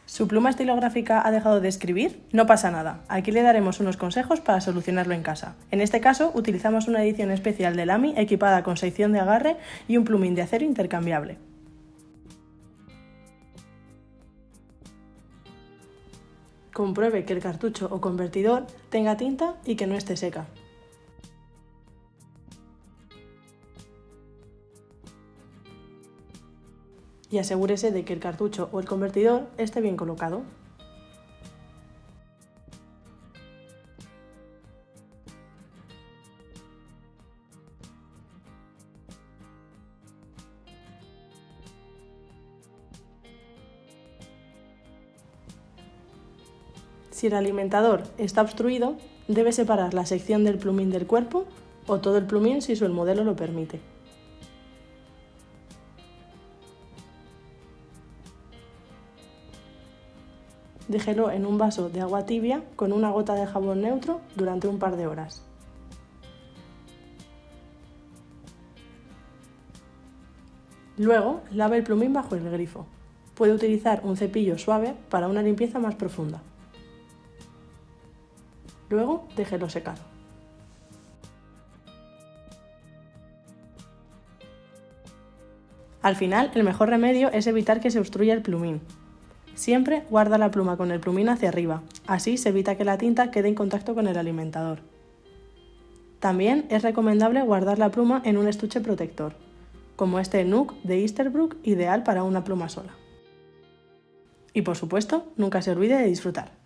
¿Su pluma estilográfica ha dejado de escribir? No pasa nada, aquí le daremos unos consejos para solucionarlo en casa. En este caso, utilizamos una edición especial de Lamy equipada con sección de agarre y un plumín de acero intercambiable. Compruebe que el cartucho o convertidor tenga tinta y que no esté seca. Y asegúrese de que el cartucho o el convertidor esté bien colocado. Si el alimentador está obstruido, debe separar la sección del plumín del cuerpo o todo el plumín si el modelo lo permite. Déjelo en un vaso de agua tibia con una gota de jabón neutro durante un par de horas. Luego, lave el plumín bajo el grifo. Puede utilizar un cepillo suave para una limpieza más profunda. Luego, déjelo secar. Al final, el mejor remedio es evitar que se obstruya el plumín. Siempre guarda la pluma con el plumín hacia arriba, así se evita que la tinta quede en contacto con el alimentador. También es recomendable guardar la pluma en un estuche protector, como este Nook de Easterbrook, ideal para una pluma sola. Y por supuesto, nunca se olvide de disfrutar.